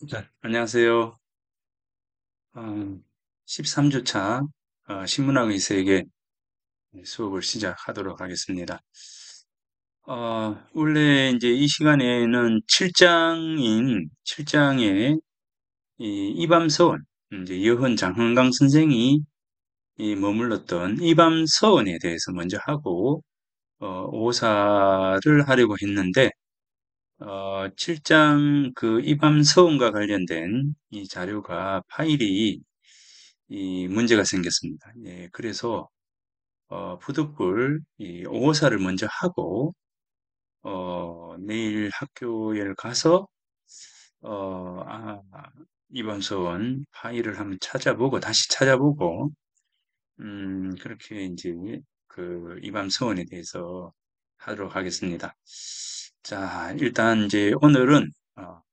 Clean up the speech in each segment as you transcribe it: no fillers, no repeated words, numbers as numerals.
자, 안녕하세요. 13주차 신문학의 세계 수업을 시작하도록 하겠습니다. 원래 이제 이 시간에는 7장의 이 이밤서원, 이제 여헌 장헌강 선생이 이 머물렀던 이밤서원에 대해서 먼저 하고, 오사를 하려고 했는데, 7장 그 이밤서원과 관련된 이 자료가 파일이 이 문제가 생겼습니다. 예, 그래서 푸드풀 이 오사를 먼저 하고 내일 학교에 가서 이번 수원 파일을 한번 찾아보고 다시 찾아보고 그렇게 이제 그 이번 수원에 대해서 하도록 하겠습니다. 자, 일단 이제 오늘은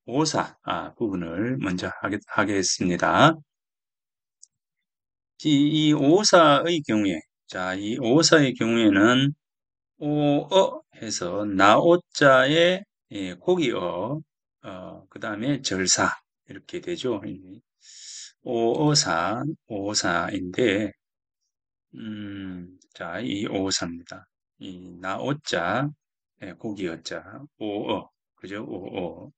오사 부분을 먼저 하겠습니다. 이 오사의 경우에, 자, 이 오사의 경우에는 오어 해서 나오자에 예, 고기어, 그 다음에 절사 이렇게 되죠. 오어사인데, 자, 이 오사입니다. 이 나오자, 예, 고기어자, 오어, 그죠? 오어.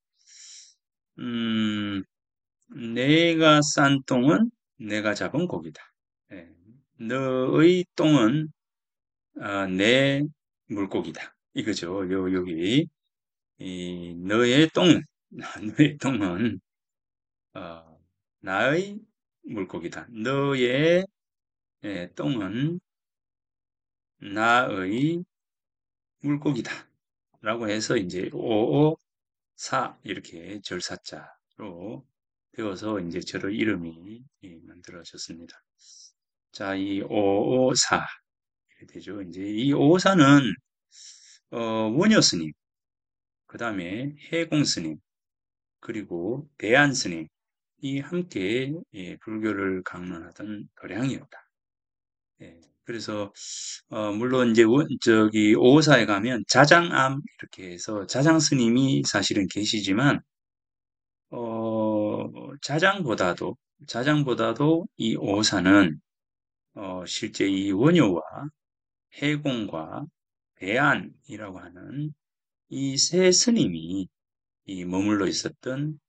음, 내가 싼 똥은 내가 잡은 고기다. 예, 너의 똥은 내 물고기다. 이거죠. 여기 너의 똥은 너의 똥은 어, 나의 물고기다. 너의 똥은 나의 물고기다. 라고 해서 이제 오오사 이렇게 절사자로 되어서 이제 저의 이름이 만들어졌습니다. 자, 이 오오사 이렇게 되죠. 이제 이 오사는 원효 스님, 그 다음에 해공 스님, 그리고 대안 스님, 이 함께 예, 불교를 강론하던 도량이었다. 예, 그래서 물론 이제 저기 오사에 가면 자장암 이렇게 해서 자장 스님이 사실은 계시지만 자장보다도 이 오사는 실제 이 원효와 해공과 대안이라고 하는 이 세 스님이 이 머물러 있었던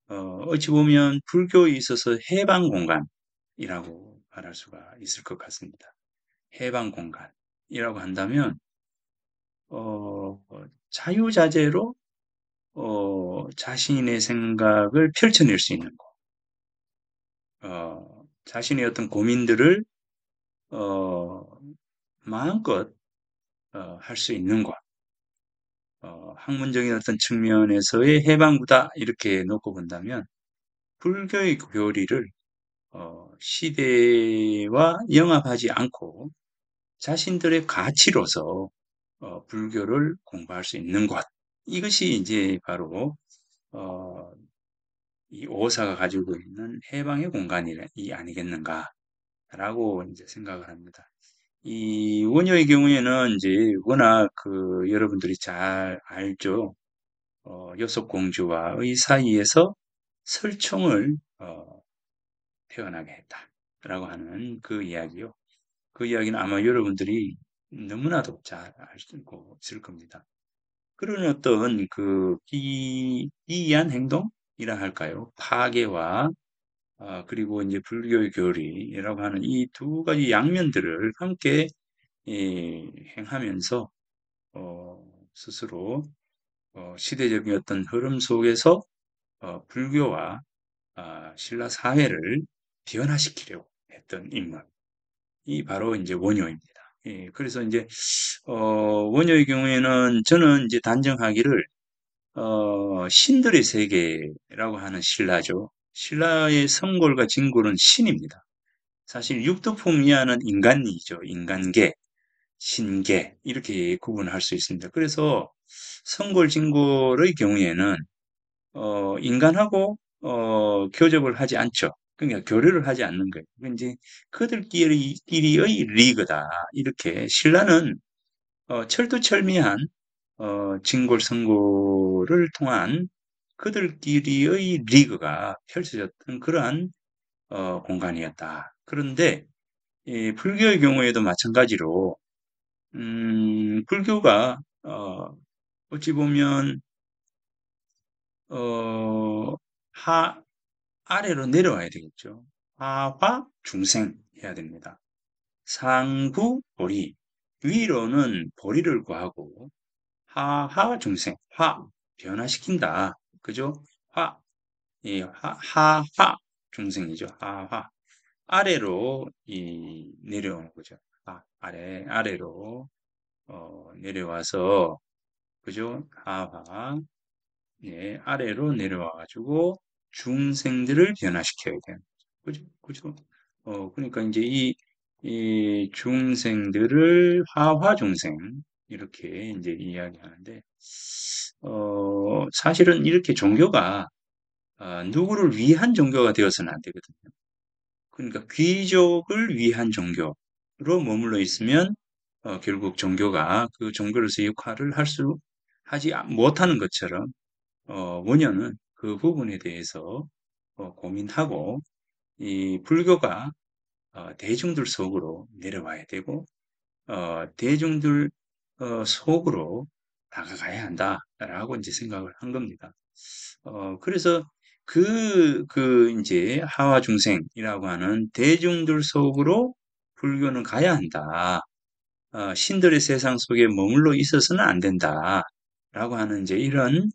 어찌 보면 불교에 있어서 해방 공간이라고 말할 수가 있을 것 같습니다. 해방 공간이라고 한다면 어, 자유자재로 자신의 생각을 펼쳐낼 수 있는 곳, 자신의 어떤 고민들을 어, 마음껏 할 수 있는 곳, 학문적인 어떤 측면에서의 해방구다 이렇게 놓고 본다면 불교의 교리를 시대와 영합하지 않고 자신들의 가치로서 불교를 공부할 수 있는 곳. 이것이 이제 바로 어, 이 오사가 가지고 있는 해방의 공간이 아니겠는가라고 이제 생각을 합니다. 이 원효의 경우에는 이제 워낙 그 여러분들이 잘 알죠. 여속공주와의 사이에서 설총을 태어나게 했다라고 하는 그 이야기요. 그 이야기는 아마 여러분들이 너무나도 잘 알고 있을 겁니다. 그런 어떤 그 기이한 행동이라 할까요? 파괴와 그리고 이제 불교의 교리라고 하는 이 두 가지 양면들을 함께 예, 행하면서 스스로 시대적인 어떤 흐름 속에서 불교와 신라 사회를 변화시키려고 했던 인물. 이 바로 이제 원효입니다. 예, 그래서 이제 원효의 경우에는 저는 이제 단정하기를 신들의 세계라고 하는 신라죠. 신라의 성골과 진골은 신입니다. 사실 육도품이하는 인간이죠. 인간계, 신계 이렇게 구분할 수 있습니다. 그래서 성골, 진골의 경우에는 인간하고 교접을 하지 않죠. 그러니까 교류를 하지 않는 거예요. 이제 그들끼리의 리그다. 이렇게 신라는 철두철미한 진골, 성골을 통한 그들끼리의 리그가 펼쳐졌던 그러한 공간이었다. 그런데 이 불교의 경우에도 마찬가지로 불교가 어찌 보면 어, 하 아래로 내려와야 되겠죠. 하화 중생 해야 됩니다. 상부 보리 위로는 보리를 구하고 하하 중생 화 변화시킨다. 그죠? 화 하하 중생이죠. 하하 아래로 내려오는 거죠. 아래로 내려와서 그죠? 하하 아래로 내려와 가지고 중생들을 변화시켜야 되는 거죠. 그죠? 그러니까 이제 이 중생들을 하화 중생 이렇게 이제 이야기하는데 사실은 이렇게 종교가 누구를 위한 종교가 되어서는 안 되거든요. 그러니까 귀족을 위한 종교로 머물러 있으면 결국 종교가 그 종교로서의 역할을 하지 못하는 것처럼 원효는 그 부분에 대해서 고민하고 이 불교가 대중들 속으로 내려와야 되고 대중들 속으로 다가가야 한다라고 이제 생각을 한 겁니다. 그래서 이제 하와 중생이라고 하는 대중들 속으로 불교는 가야 한다. 신들의 세상 속에 머물러 있어서는 안 된다라고 하는 이제 이런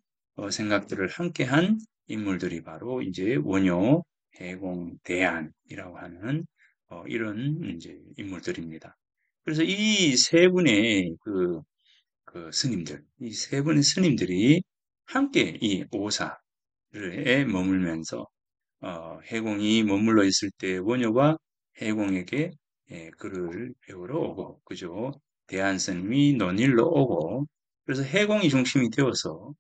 생각들을 함께한 인물들이 바로 이제 원효, 해공, 대안이라고 하는 이런 이제 인물들입니다. 그래서 이 세 분의 그 스님들, 이 세 분의 스님들이 함께 이 오사에 머물면서 해공이 머물러 있을 때 원효가 해공에게 글을 배우러 오고, 그죠? 대한스님이 논일로 오고, 그래서 해공이 중심이 되어서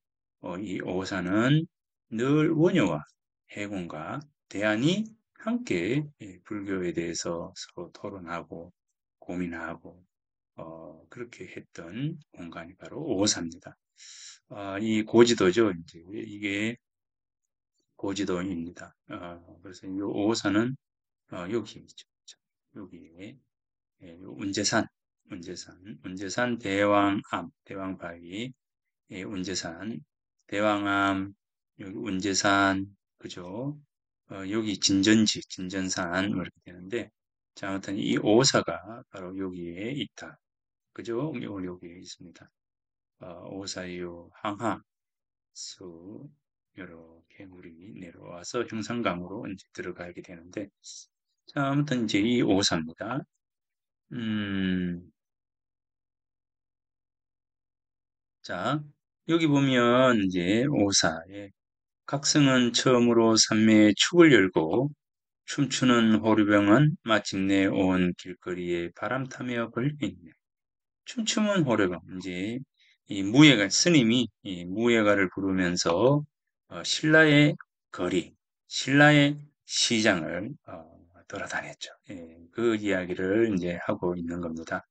이 오사는 늘 원효와 해공과 대한이 함께 불교에 대해서 서로 토론하고 고민하고 그렇게 했던 공간이 바로 오사입니다. 이 고지도죠. 이제 이게 고지도입니다. 그래서 이 오사는 여기 있죠. 여기에 운제산 대왕암, 대왕바위, 운제산, 대왕암, 여기 운제산, 그죠? 여기 진전산 뭐 이렇게 되는데, 자, 아무튼 이 오사가 바로 여기에 있다. 그죠? 여기에 있습니다. 오사유 항하 수 이렇게 물이 내려와서 흉산강으로 이제 들어가게 되는데, 자, 아무튼 이제 이 오사입니다. 음, 자, 여기 보면 이제 오사에 각성은 처음으로 산매의 축을 열고 춤추는 호류병은 마침내 온 길거리에 바람 타며 걸려 있네. 춤추는 호류병, 이제 이 무예가, 스님이 이 무예가를 부르면서 신라의 거리, 신라의 시장을 돌아다녔죠. 그 이야기를 이제 하고 있는 겁니다.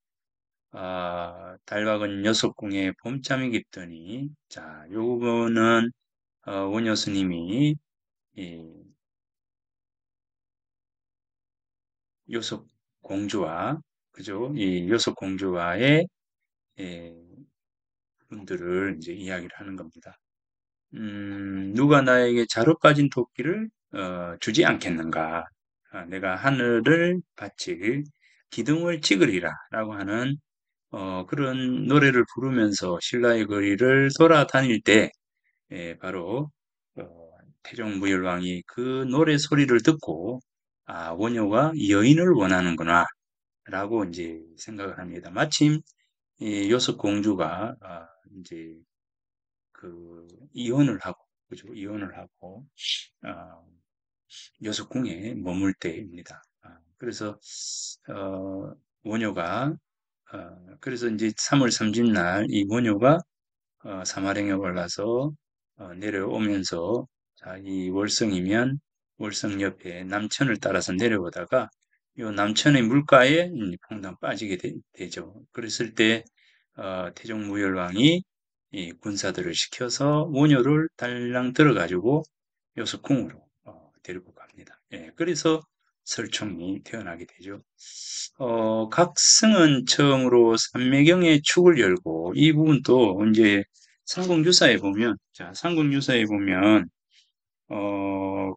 달박은 여섯궁에 봄잠이 깊더니, 자, 요거는, 원효 스님이, 이, 요속 공주와, 그죠? 이 요속 공주와의, 예, 분들을 이제 이야기를 하는 겁니다. 누가 나에게 자루 빠진 토끼를, 주지 않겠는가? 내가 하늘을 바칠 기둥을 찍으리라. 라고 하는, 그런 노래를 부르면서 신라의 거리를 돌아다닐 때, 바로 태종무열왕이 그 노래 소리를 듣고 원효가 여인을 원하는구나 라고 이제 생각을 합니다. 마침 이 요속 공주가 이제 그 이혼을 하고 그죠? 이혼을 하고 아, 여속궁에 머물 때입니다. 그래서 원효가 그래서 이제 3월 30날 이 원효가 사마령에 올라서 내려오면서 자, 이 월성이면 월성 옆에 남천을 따라서 내려오다가 이 남천의 물가에 퐁당 빠지게 되죠. 그랬을 때 태종무열왕이 이 군사들을 시켜서 원효를 달랑 들어가지고 요소궁으로 데리고 갑니다. 예, 그래서 설총이 태어나게 되죠. 각승은 처음으로 삼매경의 축을 열고 이 부분도 이제 삼국유사에 보면, 자, 삼국유사에 보면 어,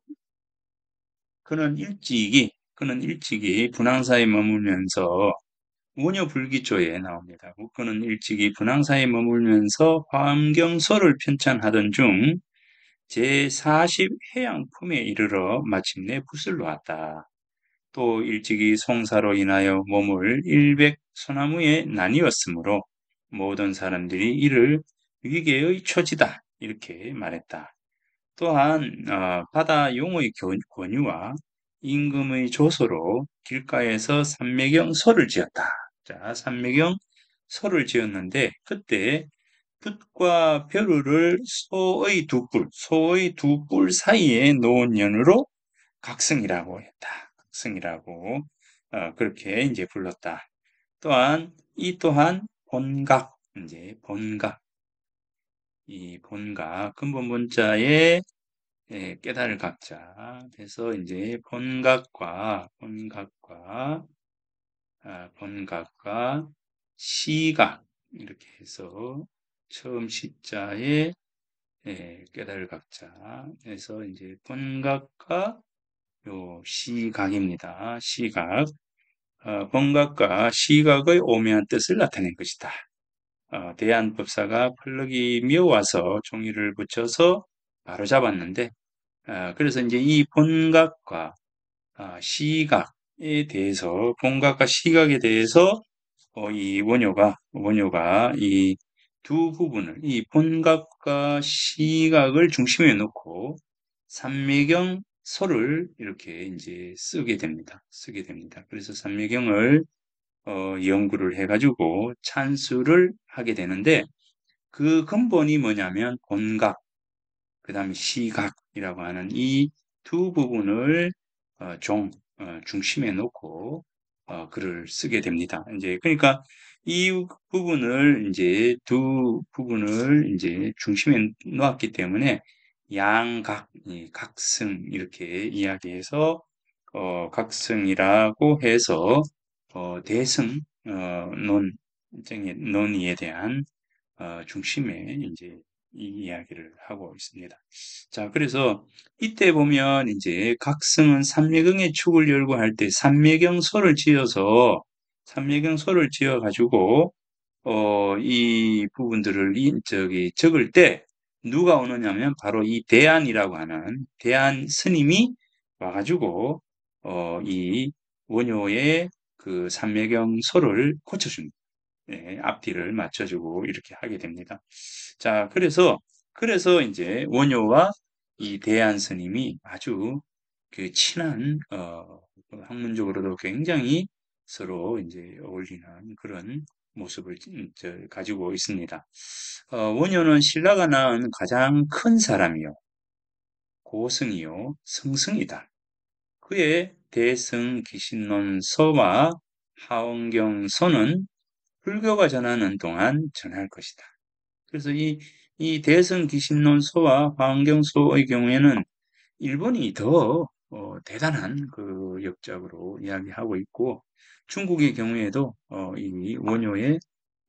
그는 일찍이 분황사에 머물면서 원효불기조에 나옵니다. 그는 일찍이 분황사에 머물면서 화엄경서를 편찬하던 중 제40 해양품에 이르러 마침내 붓을 놓았다. 또 일찍이 송사로 인하여 몸을 일백 소나무에 나뉘었으므로 모든 사람들이 이를 위계의 초지다 이렇게 말했다. 또한 바다 용의 권유와 임금의 조서로 길가에서 삼매경소를 지었다. 자, 삼매경소를 지었는데 그때 붓과 벼루를 소의 두 뿔 사이에 놓은 연으로 각성이라고 했다. 각성이라고 그렇게 이제 불렀다. 또한 이 또한 본각, 이제 본각, 이 본각 근본 문자에 깨달을 각자. 그래서 이제 본각과 시각 이렇게 해서 처음 시자에 깨달을 각자. 그래서 이제 본각과 요 시각입니다. 시각. 본각과 시각의 오묘한 뜻을 나타낸 것이다. 대한법사가 펄럭이 미워와서 종이를 붙여서 바로잡았는데 그래서 이제 이 본각과 시각에 대해서 본각과 시각에 대해서 이 원효가 이 두 부분을 이 본각과 시각을 중심에 놓고 삼매경서를 이렇게 이제 쓰게 됩니다. 그래서 삼매경을 연구를 해가지고 찬수를 하게 되는데 그 근본이 뭐냐면 본각 그 다음에 시각이라고 하는 이 두 부분을 중심에 놓고 글을 쓰게 됩니다. 이제 그러니까 이 부분을 이제 두 부분을 이제 중심에 놓았기 때문에 양각, 각승 이렇게 이야기해서 각승이라고 해서 대승 논의에 대한 중심에 이제 이 이야기를 하고 있습니다. 자, 그래서 이때 보면 이제 각성은 삼매경의 축을 열고 할 때 삼매경소를 지어 가지고 이 부분들을 적을 때 누가 오느냐면 바로 이 대안이라고 하는 대안 스님이 와가지고 이 원효의 그 삼매경소를 고쳐줍니다. 앞뒤를 맞춰주고 이렇게 하게 됩니다. 자, 그래서 이제 원효와 이 대안 스님이 아주 그 친한, 학문적으로도 굉장히 서로 이제 어울리는 그런 모습을 가지고 있습니다. 원효는 신라가 낳은 가장 큰 사람이요. 고승이요. 승승이다. 그의 대승 기신론 서와 하원경 서는 불교가 전하는 동안 전할 것이다. 그래서 이 대승 기신론서와 화엄경서의 경우에는 일본이 더 대단한 그 역작으로 이야기하고 있고 중국의 경우에도 이 원효의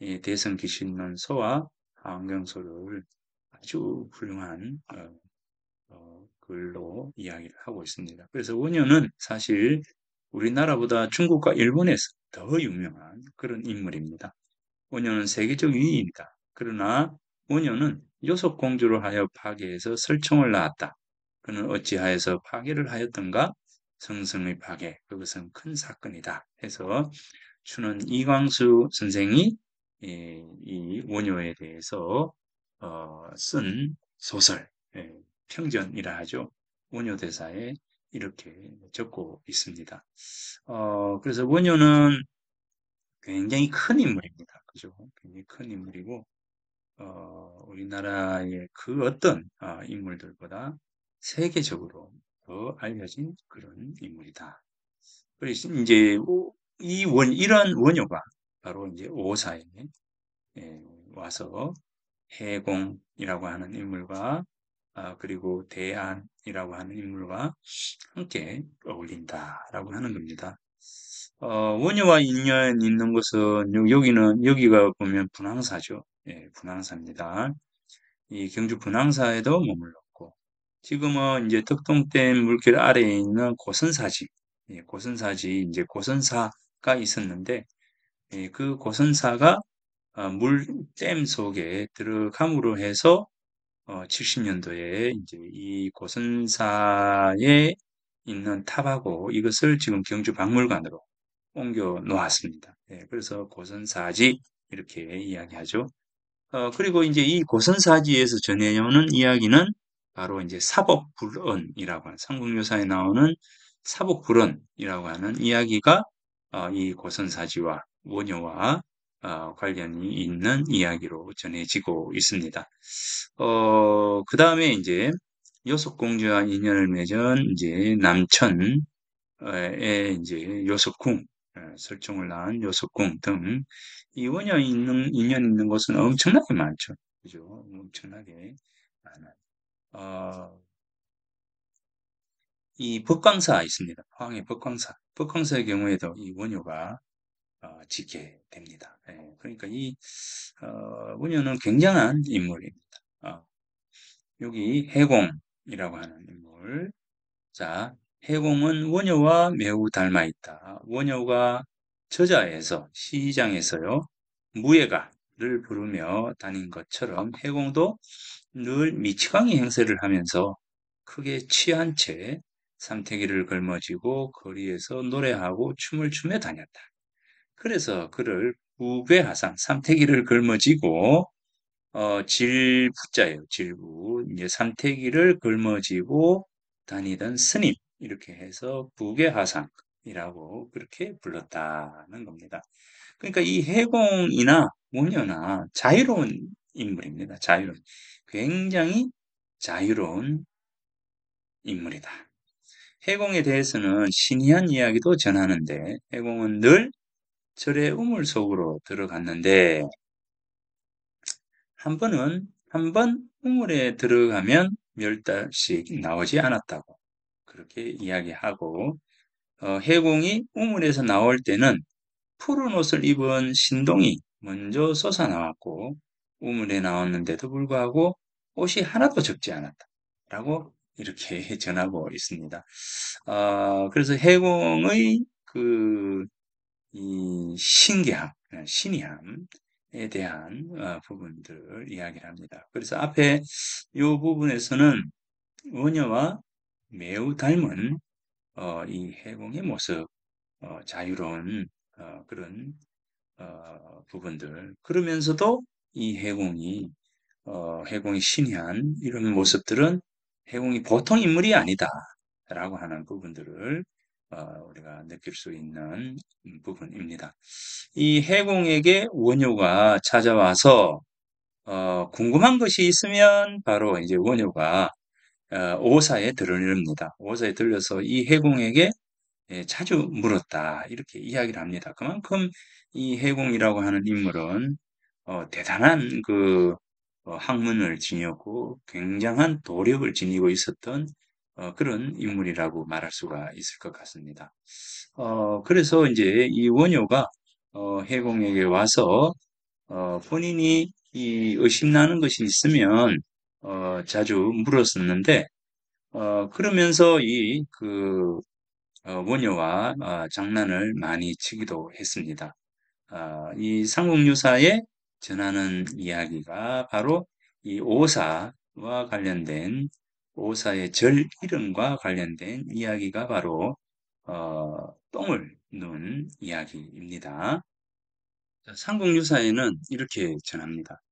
이 대승 기신론서와 화엄경서를 아주 훌륭한 글로 이야기를 하고 있습니다. 그래서 원효는 사실 우리나라보다 중국과 일본에서 더 유명한 그런 인물입니다. 원효는 세계적 위인이다. 그러나 원효는 요속공주로 하여 파괴해서 설총을 낳았다. 그는 어찌하여서 파괴를 하였던가? 성성의 파괴, 그것은 큰 사건이다. 해서 추는 이광수 선생이 이 원효에 대해서 쓴 소설, 평전이라 하죠. 원효대사에 이렇게 적고 있습니다. 그래서 원효는 굉장히 큰 인물입니다. 그죠? 굉장히 큰 인물이고, 우리나라의 그 어떤 인물들보다 세계적으로 더 알려진 그런 인물이다. 그래서 이제 이런 원효가 바로 이제 오사에 와서 해공이라고 하는 인물과 그리고 대안이라고 하는 인물과 함께 어울린다라고 하는 겁니다. 원효와 인연 있는 것은 여기가 보면 분황사죠. 예, 분황사입니다. 이 경주 분황사에도 머물렀고 지금은 이제 덕동댐 물길 아래에 있는 고선사지, 예, 고선사지 이제 고선사가 있었는데 예, 그 고선사가 물댐 속에 들어감으로 해서 70년도에 이제 이 고선사에 있는 탑하고 이것을 지금 경주 박물관으로 옮겨 놓았습니다. 예, 그래서 고선사지 이렇게 이야기하죠. 그리고 이제 이 고선사지에서 전해오는 이야기는 바로 이제 사복불언이라고 하는 삼국유사에 나오는 사복불언이라고 하는 이야기가 이 고선사지와 원효와 관련이 있는 이야기로 전해지고 있습니다. 그 다음에 이제 여속공주와 인연을 맺은 이제 남천의 이제 요석궁, 설정을 낳은 요석궁 등 이원이 인연 있는 곳은 엄청나게 많죠. 그죠? 엄청나게 많아요. 어, 이 법광사 있습니다. 포항의 법광사. 법광사의 경우에도 이 원효가 짓게 됩니다. 예, 그러니까 이 원효는 굉장한 인물입니다. 어, 여기 해공이라고 하는 인물. 자, 해공은 원효와 매우 닮아 있다. 원효가 저자에서 시장에서요 무예가를 부르며 다닌 것처럼 해공도 늘 미치광이 행세를 하면서 크게 취한 채 삼태기를 걸머쥐고 거리에서 노래하고 춤을 추며 다녔다. 그래서 그를 부괴하상 삼태기를 걸머쥐고 질부자예요. 질부. 이제 삼태기를 걸머쥐고 다니던 스님. 이렇게 해서 부계화상이라고 그렇게 불렀다는 겁니다. 그러니까 이 해공이나 모녀나 자유로운 인물입니다. 자유로운. 굉장히 자유로운 인물이다. 해공에 대해서는 신희한 이야기도 전하는데 해공은 늘 절의 우물 속으로 들어갔는데 한 번 우물에 들어가면 10달씩 나오지 않았다고 그렇게 이야기하고 해공이 우물에서 나올 때는 푸른 옷을 입은 신동이 먼저 솟아나왔고 우물에 나왔는데도 불구하고 옷이 하나도 적지 않았다라고 이렇게 전하고 있습니다. 그래서 해공의 이 신기함, 신의함에 대한 부분들을 이야기를 합니다. 그래서 앞에 이 부분에서는 원효와 매우 닮은 이 해공의 모습, 자유로운 그런 부분들. 그러면서도 이 해공이 신이한 이런 모습들은 해공이 보통 인물이 아니다라고 하는 부분들을 우리가 느낄 수 있는 부분입니다. 이 해공에게 원효가 찾아와서 궁금한 것이 있으면 바로 이제 원효가 오사에 들릅니다. 오사에 들려서 이 해공에게 자주 물었다. 이렇게 이야기를 합니다. 그만큼 이 해공이라고 하는 인물은 대단한 학문을 지녔고 굉장한 도력을 지니고 있었던 그런 인물이라고 말할 수가 있을 것 같습니다. 그래서 이제 이 원효가 해공에게 와서 본인이 이 의심나는 것이 있으면 자주 물었었는데 그러면서 원효와 장난을 많이 치기도 했습니다. 이 삼국유사에 전하는 이야기가 바로 이 오사와 관련된 오사의 절 이름과 관련된 이야기가 바로 똥을 누는 이야기입니다. 자, 삼국유사에는 이렇게 전합니다.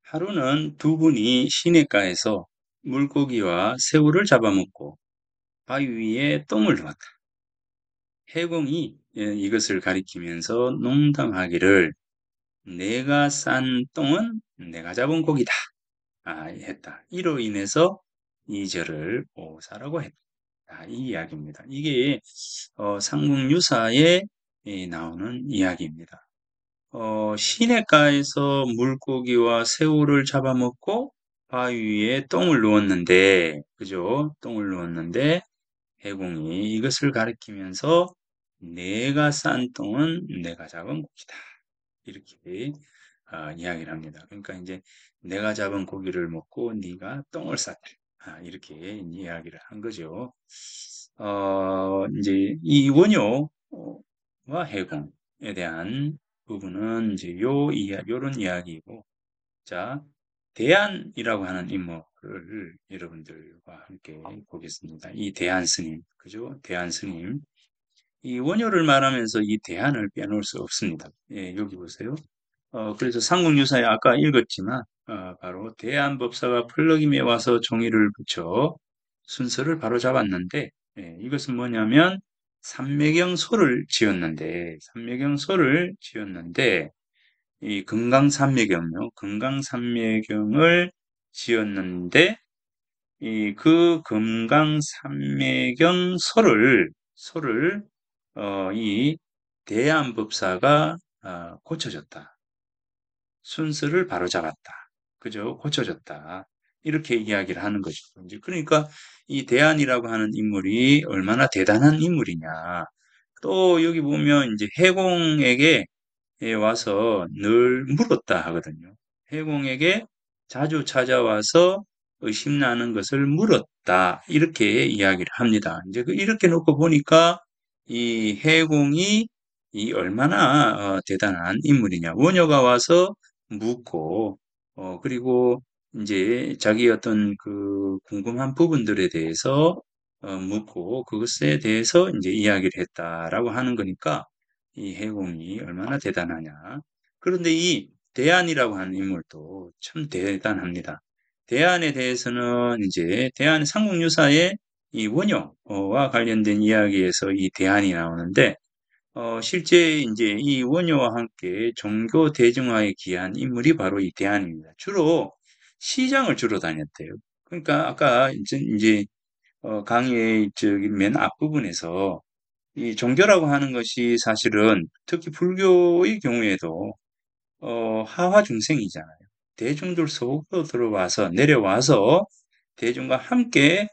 하루는 두 분이 시냇가에서 물고기와 새우를 잡아먹고 바위 위에 똥을 놓았다. 해공이 이것을 가리키면서 농담하기를 내가 싼 똥은 내가 잡은 고기다. 했다. 이로 인해서 이 절을 오사라고 했다. 이 이야기입니다. 이게 삼국유사에 나오는 이야기입니다. 시냇가에서 물고기와 새우를 잡아먹고 바위 위에 똥을 누웠는데, 그죠? 똥을 누웠는데, 해공이 이것을 가리키면서 내가 싼 똥은 내가 잡은 고기다. 이렇게 이야기를 합니다. 그러니까 이제 내가 잡은 고기를 먹고 네가 똥을 쌌다. 이렇게 이야기를 한 거죠. 이제 이 원효와 해공에 대한 부분은 이제 요런 이야기이고, 자, 대안이라고 하는 인물을 여러분들과 함께 보겠습니다. 이 대안 스님, 그죠? 대안 스님. 이 원효를 말하면서 이 대안을 빼놓을 수 없습니다. 예, 여기 보세요. 그래서 삼국유사에 아까 읽었지만, 바로 대안법사가 펄럭임에 와서 종이를 붙여 순서를 바로 잡았는데, 예, 이것은 뭐냐면, 삼매경소를 지었는데, 이 금강산매경요. 금강산매경을 지었는데 이 그 금강산매경 소를 이 대안법사가 고쳐줬다. 순서를 바로잡았다. 그죠? 고쳐줬다. 이렇게 이야기를 하는 거죠. 이제 그러니까 이 대안이라고 하는 인물이 얼마나 대단한 인물이냐. 또 여기 보면 이제 해공에게 와서 늘 물었다 하거든요. 해공에게 자주 찾아와서 의심나는 것을 물었다. 이렇게 이야기를 합니다. 이제 이렇게 놓고 보니까 이 해공이 이 얼마나 대단한 인물이냐. 원효가 와서 묻고, 그리고 이제 자기 어떤 그 궁금한 부분들에 대해서 묻고 그것에 대해서 이제 이야기를 했다라고 하는 거니까 이 해공이 얼마나 대단하냐. 그런데 이 대안이라고 하는 인물도 참 대단합니다. 대안에 대해서는 이제 대안 삼국유사의 이 원효와 관련된 이야기에서 이 대안이 나오는데 실제 이제 이 원효와 함께 종교 대중화에 기한 인물이 바로 이 대안입니다. 주로 시장을 주로 다녔대요. 그러니까 아까 이제 강의의 저기 맨 앞부분에서 이 종교라고 하는 것이 사실은 특히 불교의 경우에도 하화 중생이잖아요. 대중들 속으로 들어와서 내려와서 대중과 함께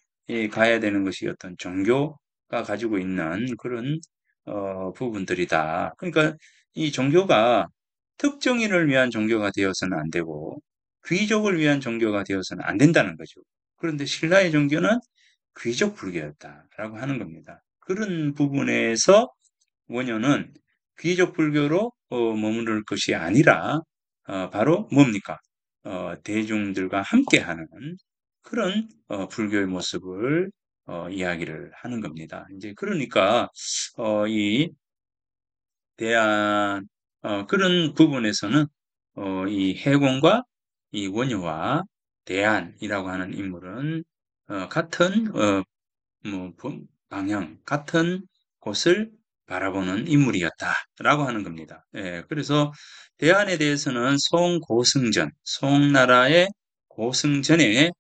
가야 되는 것이 어떤 종교가 가지고 있는 그런 부분들이다. 그러니까 이 종교가 특정인을 위한 종교가 되어서는 안 되고 귀족을 위한 종교가 되어서는 안 된다는 거죠. 그런데 신라의 종교는 귀족 불교였다라고 하는 겁니다. 그런 부분에서 원효는 귀족 불교로 머무를 것이 아니라 바로 뭡니까? 대중들과 함께하는 그런 불교의 모습을 이야기를 하는 겁니다. 이제 그러니까 이 대한 그런 부분에서는 이 해공과 이 원효와 대안이라고 하는 인물은 같은 방향, 같은 곳을 바라보는 인물이었다라고 하는 겁니다. 예, 그래서 대안에 대해서는 송나라의 고승전의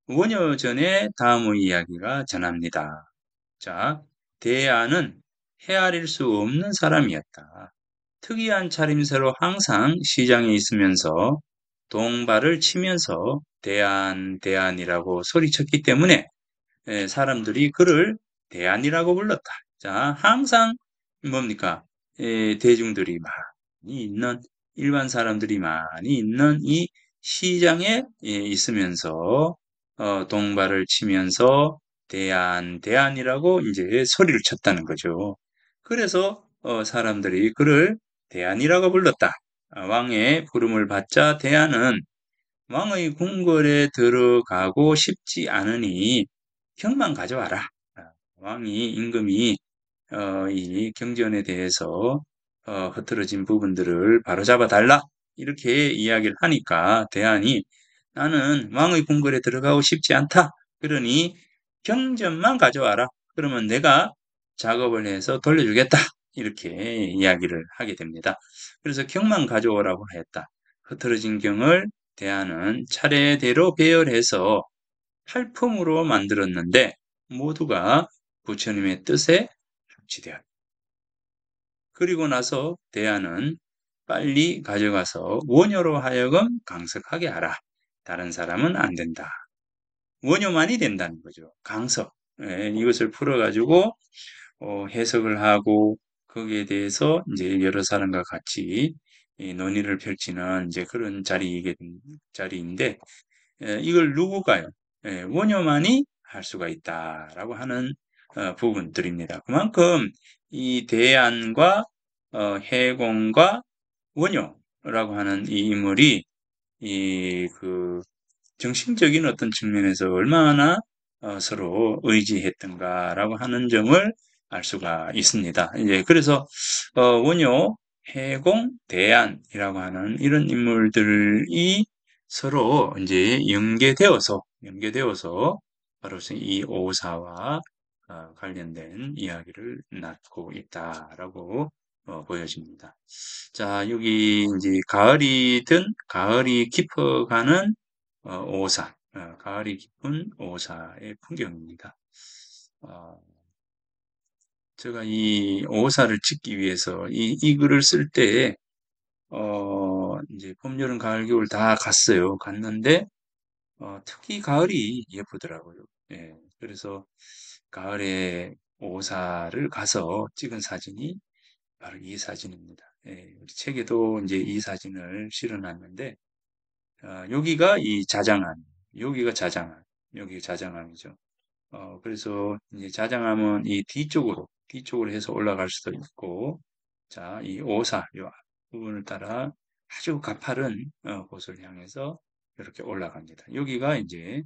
원효전의 다음의 이야기가 전합니다. 자, 대안은 헤아릴 수 없는 사람이었다. 특이한 차림새로 항상 시장에 있으면서 동발을 치면서 대안이라고 소리쳤기 때문에 사람들이 그를 대안이라고 불렀다. 자, 항상 뭡니까? 대중들이 많이 있는, 일반 사람들이 많이 있는 이 시장에 있으면서 동발을 치면서 대안이라고 이제 소리를 쳤다는 거죠. 그래서 사람들이 그를 대안이라고 불렀다. 왕의 부름을 받자 대안은 왕의 궁궐에 들어가고 싶지 않으니 형만 가져와라. 임금이 이 경전에 대해서 흐트러진 부분들을 바로잡아 달라. 이렇게 이야기를 하니까 대안이 나는 왕의 궁궐에 들어가고 싶지 않다. 그러니 경전만 가져와라. 그러면 내가 작업을 해서 돌려주겠다. 이렇게 이야기를 하게 됩니다. 그래서 경만 가져오라고 했다. 흐트러진 경을 대안은 차례대로 배열해서 팔품으로 만들었는데 모두가 부처님의 뜻에 합치되었다. 그리고 나서 대안은 빨리 가져가서 원효로 하여금 강석하게 하라. 다른 사람은 안 된다. 원효만이 된다는 거죠. 강석. 예, 이것을 풀어가지고 해석을 하고 거기에 대해서 이제 여러 사람과 같이 이 논의를 펼치는 이제 그런 자리인데 이걸 누구가요? 원효만이 할 수가 있다라고 하는 부분들입니다. 그만큼 이 대안과 해공과 원효라고 하는 이 인물이 그 정신적인 어떤 측면에서 얼마나 서로 의지했던가라고 하는 점을 알 수가 있습니다. 이제 그래서 원효, 해공, 대안이라고 하는 이런 인물들이 서로 이제 연계되어서 바로 이 오사와 관련된 이야기를 낳고 있다라고 보여집니다. 자, 여기 이제 가을이 깊어가는 가을이 깊은 오사의 풍경입니다. 어, 제가 이 오사를 찍기 위해서 이 글을 쓸 때, 이제 봄, 여름, 가을, 겨울 다 갔어요. 갔는데, 특히 가을이 예쁘더라고요. 예, 그래서 가을에 오사를 가서 찍은 사진이 바로 이 사진입니다. 예, 우리 책에도 이제 이 사진을 실어놨는데, 여기가 이 자장암, 여기가 자장암, 여기 자장암이죠. 그래서 이제 자장암은 이 뒤쪽으로 해서 올라갈 수도 있고, 자, 이 오사, 요 부분을 따라 아주 가파른 곳을 향해서 이렇게 올라갑니다. 여기가 이제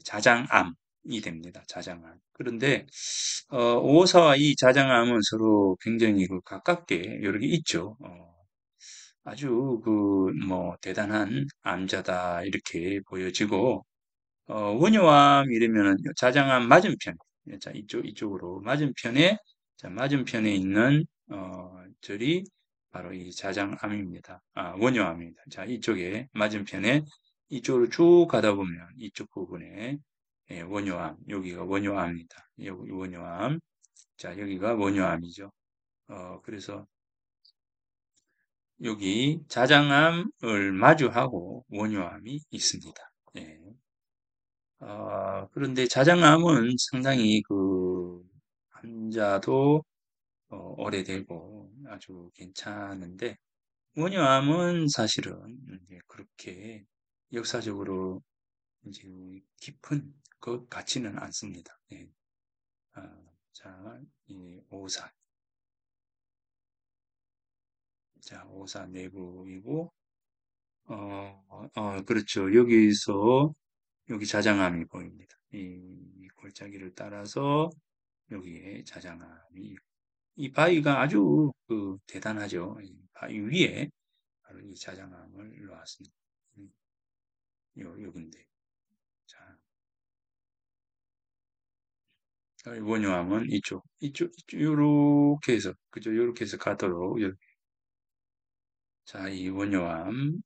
자장암이 됩니다. 자장암. 그런데 오사와 이 자장암은 서로 굉장히 그 가깝게 이렇게 있죠. 아주 뭐 대단한 암자다 이렇게 보여지고 원효암 이러면은 자장암 맞은편, 자 이쪽으로 맞은편에 자 맞은편에 있는 절이 바로 이 자장암입니다. 원효암입니다. 자 이쪽에 맞은편에 이쪽으로 쭉 가다 보면 이쪽 부분에 원효암, 여기가 원효암입니다. 여기 원효암, 자 여기가 원효암이죠. 그래서 여기 자장암을 마주하고 원효암이 있습니다. 예. 그런데 자장암은 상당히 환자도 오래되고 아주 괜찮은데 원효암은 사실은 이제 그렇게 역사적으로 이제 깊은 것 같지는 않습니다. 예. 아, 자, 이 오사. 자, 오사 내부이고 그렇죠. 여기 자장암이 보입니다. 이 골짜기를 따라서 여기에 자장암이 이 바위가 아주 대단하죠. 이 바위 위에 바로 이 자장암을 놓았습니다. 요긴데. 자, 원효암은 요렇게 해서, 그죠? 요렇게 해서 가도록, 자, 이 원효암입니다.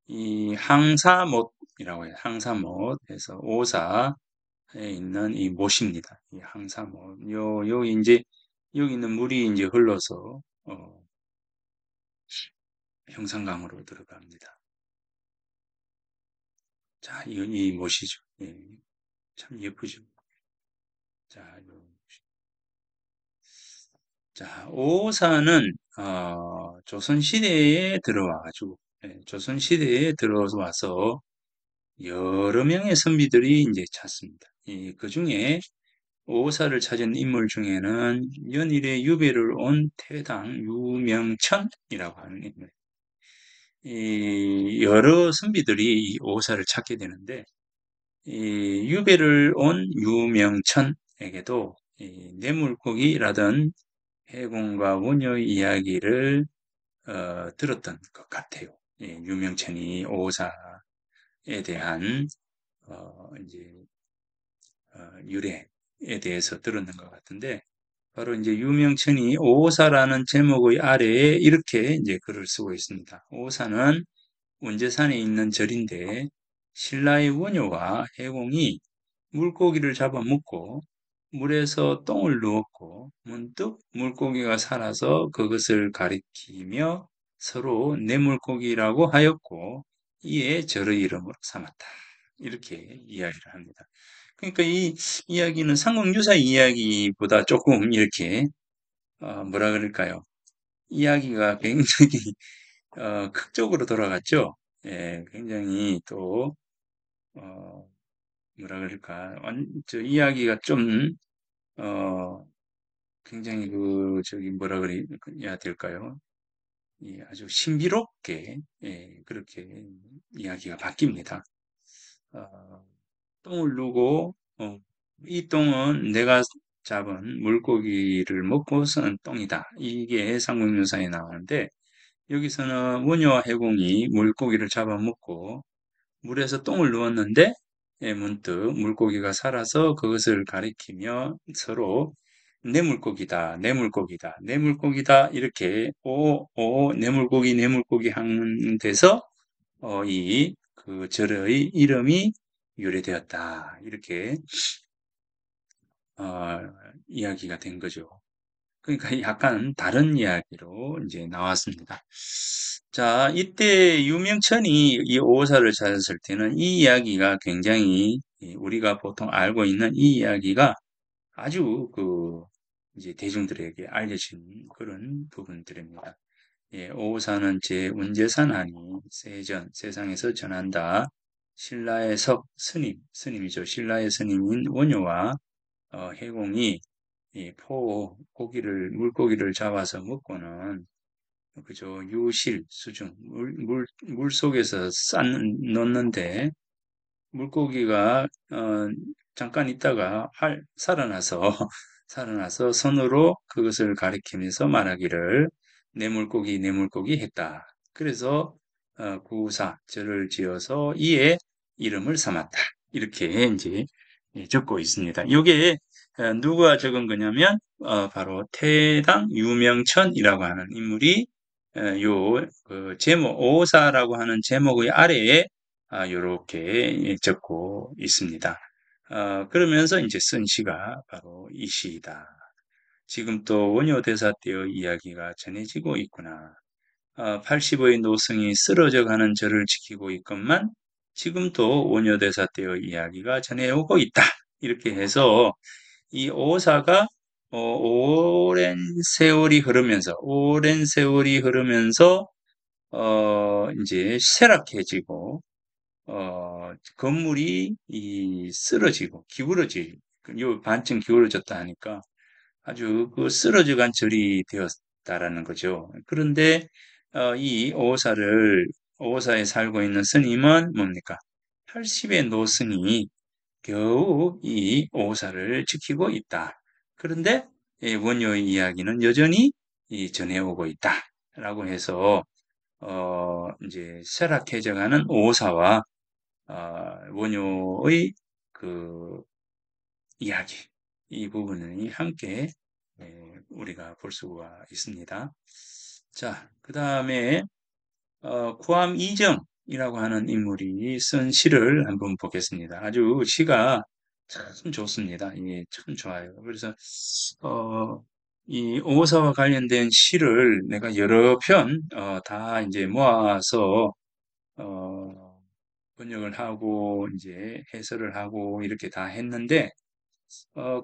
이 항사못이라고 해요. 항사못에서 오사에 있는 이 못입니다. 이 항사못. 여기 있는 물이 이제 흘러서, 형산강으로 들어갑니다. 자, 이 못이죠. 예, 참 예쁘죠. 자, 자, 오사는 조선시대에 들어와가지고 조선시대에 들어와서 여러 명의 선비들이 이제 찾습니다. 그 중에 오사를 찾은 인물 중에는 연일의 유배를 온 태당 유명천이라고 하는 인물. 이 여러 선비들이 이 오사를 찾게 되는데 이 유배를 온 유명천에게도 이 뇌물고기라던 해공과 원효의 이야기를 들었던 것 같아요. 예, 유명천이 오사에 대한 이제 유래에 대해서 들었는 것 같은데 바로 이제 유명천이 오사라는 제목의 아래에 이렇게 이제 글을 쓰고 있습니다. 오사는 운제산에 있는 절인데 신라의 원효와 해공이 물고기를 잡아 먹고 물에서 똥을 누웠고 문득 물고기가 살아서 그것을 가리키며 서로 내 물고기라고 하였고 이에 저의 이름으로 삼았다. 이렇게 이야기를 합니다. 그러니까 이 이야기는 삼국유사 이야기보다 조금 이렇게 뭐라 그럴까요? 이야기가 굉장히 극적으로 돌아갔죠. 예, 굉장히 또 어, 뭐라 그럴까? 저 이야기가 좀 어, 굉장히 저기 뭐라 그래야 될까요? 예, 아주 신비롭게, 예, 그렇게 이야기가 바뀝니다. 어, 똥을 누고, 이 똥은 내가 잡은 물고기를 먹고 선 똥이다. 이게 삼국유사에 나오는데, 여기서는 원효와 해공이 물고기를 잡아먹고, 물에서 똥을 누웠는데 예, 문득 물고기가 살아서 그것을 가리키며 서로 내 물고기다, 내 물고기다, 내 물고기다 이렇게 내 물고기 하는 데서 이 그 절의 이름이 유래되었다. 이렇게 어, 이야기가 된 거죠. 그러니까 약간 다른 이야기로 이제 나왔습니다. 자, 이때 유명천이 이 오사를 찾았을 때는 이 이야기가 굉장히 우리가 보통 알고 있는 이 이야기가 아주 이제 대중들에게 알려진 그런 부분들입니다. 예, 오사는 제 운제산하니 세상에서 전한다. 신라의 스님이죠. 신라의 스님인 원효와 해공이 이 물고기를 잡아서 먹고는 그저 유실 수중 물 속에서 넣는데 물고기가 잠깐 있다가 살아나서 살아나서 손으로 그것을 가리키면서 말하기를 내 물고기 했다. 그래서 구사 절을 지어서 이에 이름을 삼았다. 이렇게 이제 적고 있습니다. 이게 누가 적은 거냐면 바로 태당 유명천이라고 하는 인물이 그 제목 오사라고 하는 제목의 아래에 요렇게 적고 있습니다. 그러면서 이제 쓴 시가 바로 이 시이다. 지금 또 원효대사 때의 이야기가 전해지고 있구나. 80의 노승이 쓰러져 가는 저를 지키고 있건만 지금도 원효대사 때의 이야기가 전해오고 있다. 이렇게 해서 이 오사가 오랜 세월이 흐르면서 이제 쇠락해지고 건물이 쓰러지고 요 반쯤 기울어졌다 하니까 아주 그 쓰러져간 절이 되었다라는 거죠. 그런데 이 오사에 살고 있는 스님은 뭡니까? 80의 노승이 겨우 이 오사를 지키고 있다. 그런데 이 원효의 이야기는 여전히 전해오고 있다라고 해서 이제 쇠락해져가는 오사와 원효의 그 이야기, 이 부분이 함께 우리가 볼 수가 있습니다. 자, 그 다음에 구암 이정이라고 하는 인물이 쓴 시를 한번 보겠습니다. 아주 시가 참 좋습니다. 이게 참 좋아요. 그래서 어, 이 오사와 관련된 시를 내가 여러 편 다 이제 모아서 어, 번역을 하고 이제 해설을 하고 이렇게 다 했는데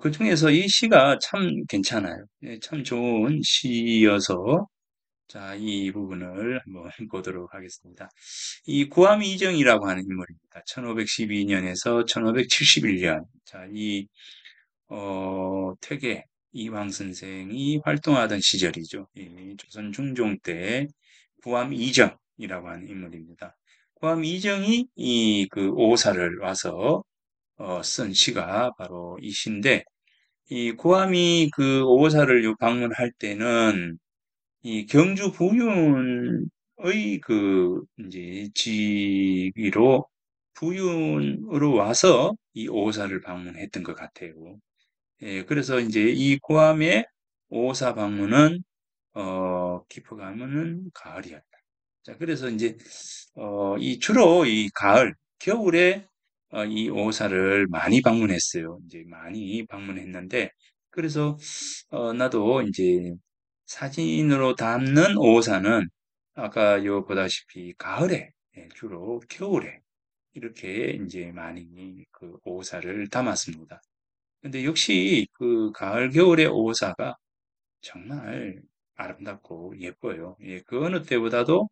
그 중에서 이 시가 참 괜찮아요. 예, 참 좋은 시여서 자, 이 부분을 한번 보도록 하겠습니다. 이 구암 이정이라고 하는 인물입니다. 1512년에서 1571년. 자, 퇴계 이황 선생이 활동하던 시절이죠. 이 조선 중종 때 구암 이정이라고 하는 인물입니다. 구암 이정이 그 오사를 와서 쓴 시가 바로 이 시인데, 이 구암이 그 오사를 방문할 때는 이 경주 부윤의 이제 지위로 부윤으로 와서 이 오사를 방문했던 것 같아요. 예, 그래서 이제 이 구암의 오사 방문은 깊어가면은 가을이었다. 자, 그래서 이제 이 주로 이 가을, 겨울에 이 오사를 많이 방문했어요. 이제 많이 방문했는데, 그래서, 나도 이제 사진으로 담는 오사는 아까 요 보다시피 가을에, 주로 겨울에 이렇게 이제 많이 그 오사를 담았습니다. 근데 역시 그 가을, 겨울의 오사가 정말 아름답고 예뻐요. 예, 그 어느 때보다도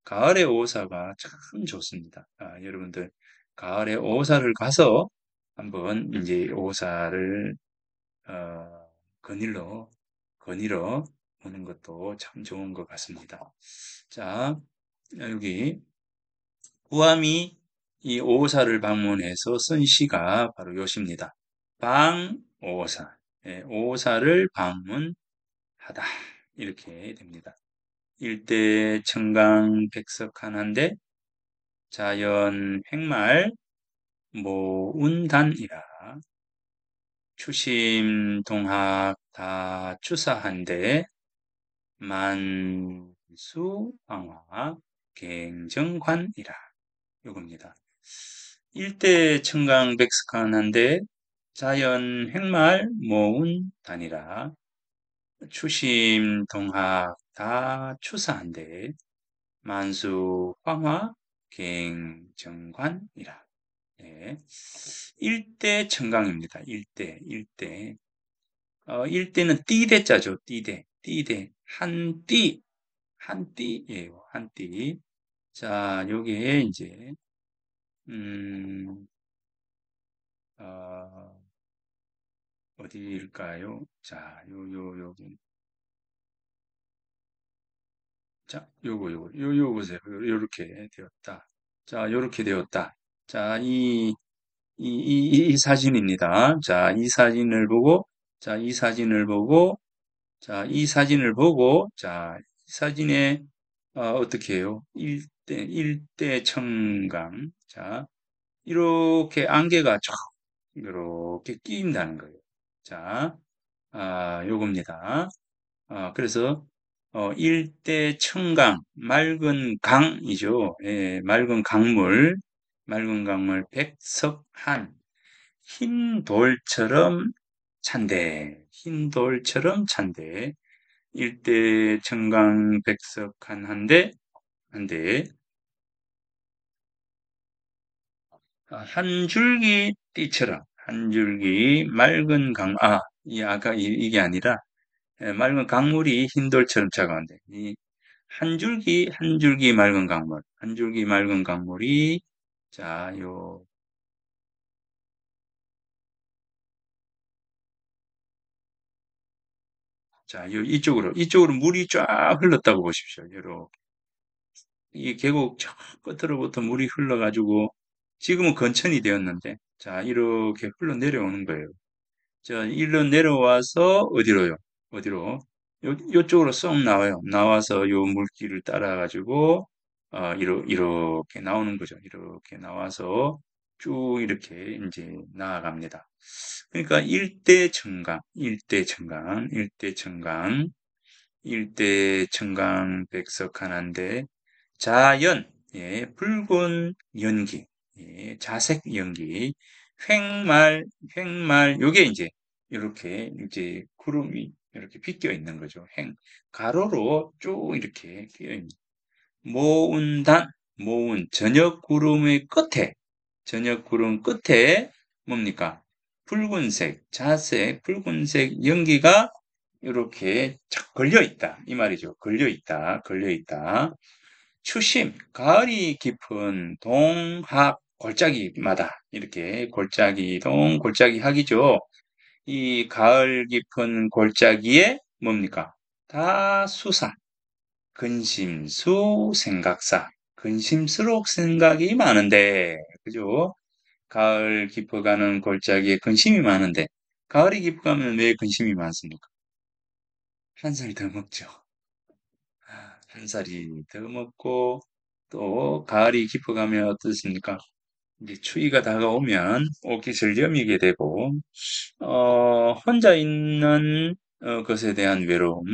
가을의 오사가 참 좋습니다. 여러분들 가을에 오사를 가서 한번 이제 오사를 어, 거닐러 거닐어 보는 것도 참 좋은 것 같습니다. 자, 여기 구암이 이 오사를 방문해서 쓴 시가 바로 요시입니다. 방오사, 오사를 방문하다 이렇게 됩니다. 일대 청강 백석하나인데 자연 횡말 모운단이라 추심 동학 다 추사한데 만수 황화 갱정관이라 요겁니다. 일대 청강 백석하나인데 자연 횡말 모운단이라 추심 동학 다 추사한데 만수 황화 갱정관이라. 예. 일대 청강입니다. 일대. 일대는 띠대자죠. 띠대. 한띠예요. 한띠. 자, 요게 이제 음, 어, 어디일까요? 자, 여기. 자, 요거 보세요. 요렇게 되었다. 자, 요렇게 되었다. 자, 이 사진입니다. 자, 이 사진을 보고, 자, 이 사진을 보고, 자, 이 사진을 보고, 자, 이 사진에, 어떻게 해요? 일대 청강. 자, 이렇게 안개가 쫙, 이렇게 끼인다는 거예요. 자, 요겁니다. 그래서, 일대 청강, 맑은 강이죠. 예, 맑은 강물, 백석한, 흰 돌처럼 흰 돌처럼 찬데, 일대 청강 백석한 한데, 한 줄기 띠처럼, 한 줄기 맑은 아까 이게 아니라, 맑은 강물이 흰 돌처럼 차가운데, 이 한 줄기 맑은 강물, 한 줄기 맑은 강물이, 자, 이쪽으로 물이 쫙 흘렀다고 보십시오. 이 계곡 저 끝으로부터 물이 흘러가지고 지금은 건천이 되었는데 자 이렇게 흘러내려오는 거예요. 자 일로 내려와서 어디로? 요쪽으로 쏙 나와요. 나와서 요 물길을 따라가지고 이렇게 나오는 거죠. 이렇게 나와서 쭉 이렇게 이제 나아갑니다. 그러니까 일대 청강 백석 하나인데 자연, 붉은 연기, 자색 연기, 요게 이제 구름이 이렇게 빗겨 있는 거죠. 가로로 쭉 이렇게 끼어 있는. 모운단, 저녁 구름 끝에 뭡니까? 붉은색 연기가 이렇게 착 걸려 있다. 이 말이죠. 걸려 있다. 가을이 깊은 동학 골짜기마다 이렇게 골짜기 학이죠. 이 가을 깊은 골짜기에 뭡니까? 다수사, 근심수, 생각사, 근심스러운 생각이 많은데, 그죠? 가을 깊어가는 골짜기에 근심이 많은데, 가을이 깊어가면 왜 근심이 많습니까? 한 살 더 먹죠. 한 살이 더 먹고, 또 가을이 깊어가면 어떻습니까? 이제 추위가 다가오면 옷깃을 여미게 되고, 혼자 있는 것에 대한 외로움,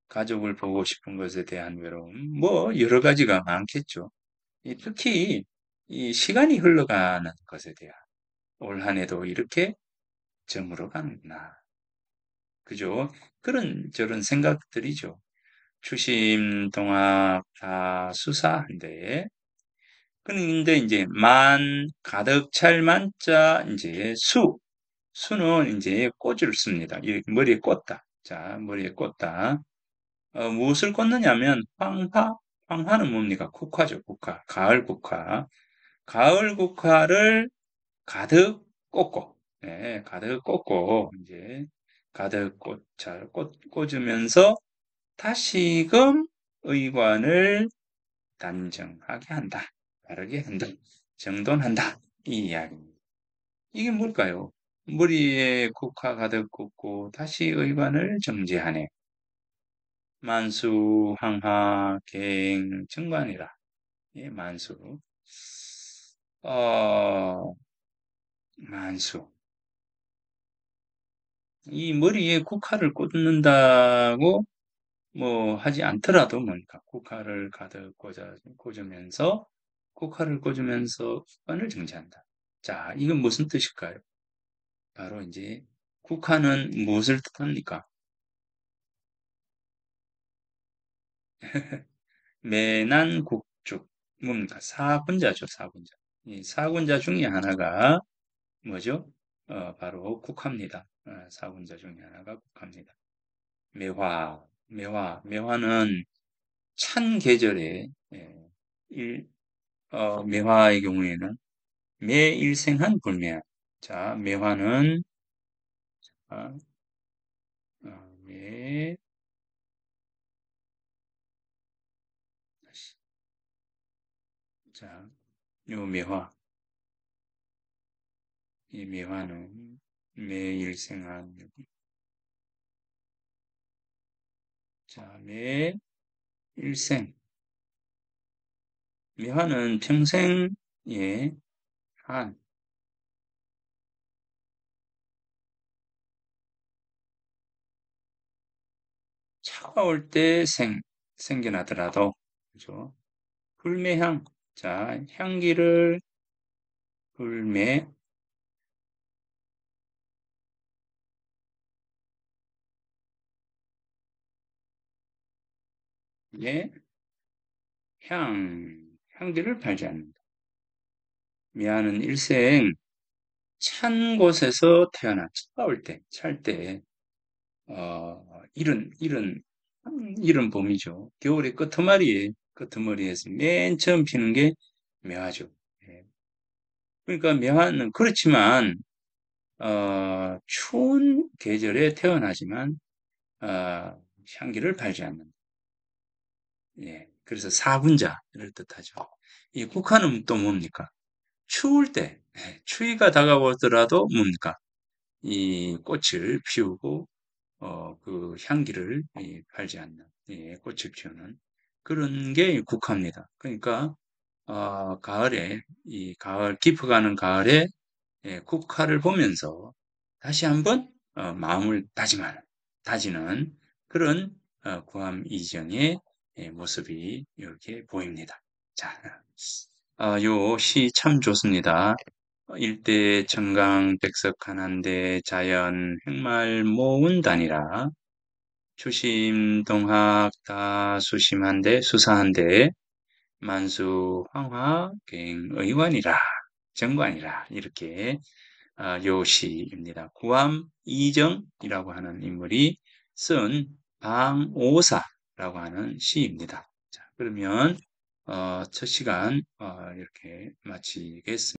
가족을 보고 싶은 것에 대한 외로움, 뭐 여러 가지가 많겠죠. 특히 이 시간이 흘러가는 것에 대한 올 한 해도 이렇게 저물어 가는구나. 그죠? 그런 저런 생각들이죠. 추심, 동학 다 수사한데 근데 이제 만 가득 찰 만자 이제 수는 이제 꽃을 씁니다. 이 머리에 꽂다. 자, 머리에 꽂다. 무엇을 꽂느냐면 황화는 뭡니까? 국화죠, 국화. 가을 국화. 가을 국화를 가득 꽂고, 예, 가득 꽂고 이제 가득 꽂으면서 다시금 의관을 단정하게 한다. 바르게 한다. 정돈한다. 이 이야기입니다. 이게 뭘까요? 머리에 국화 가득 꽂고 다시 의관을 정제하네. 만수, 항하, 갱, 정관이라. 예, 만수. 어, 만수. 이 머리에 국화를 꽂는다고 뭐 하지 않더라도 뭡니까? 국화를 가득 꽂으면서 국화를 꽂으면서 관을 정지한다. 자, 이건 무슨 뜻일까요? 바로 이제 국화는 무엇을 뜻합니까? 매난국죽 뭡니까? 사군자죠, 사군자. 이 사군자 중에 하나가 뭐죠? 바로 국화입니다. 사군자 중에 하나가 국화입니다. 매화는 찬 계절에 일, 매화의 경우에는 매일생한 불매화. 자, 매화는 아, 매, 자, 요 이 매화는 매일생한 자, 매일생 매화는 평생에 한 차가울 때 생겨나더라도 그죠? 불매향 자, 향기를 불매 의 향기를 팔지 않는다. 미아는 일생 찬 곳에서 태어나 차가울 때, 찰 때, 이른 봄이죠. 겨울의 끄트머리에서 맨 처음 피는 게 매화죠. 예. 그러니까 매화는 그렇지만, 추운 계절에 태어나지만, 어, 향기를 팔지 않는. 예. 그래서 사군자를 뜻하죠. 이 국화는 또 뭡니까? 추울 때, 예, 추위가 다가오더라도 뭡니까? 이 꽃을 피우고, 그 향기를 팔지 않는, 예, 꽃을 피우는 그런 게 국화입니다. 그러니까, 깊어가는 가을에 예, 국화를 보면서 다시 한번 마음을 다지는 그런 구암 이정의 예, 모습이 이렇게 보입니다. 자, 요 시 참 좋습니다. 일대 청강 백석한한대 자연 횡말 모운단이라 추심 동학 다 수심한데 수사한데 만수 황화 갱의관이라 정관이라 이렇게 요 시입니다. 구암 이정이라고 하는 인물이 쓴 방오사라고 하는 시입니다. 자, 그러면 첫 시간 이렇게 마치겠습니다.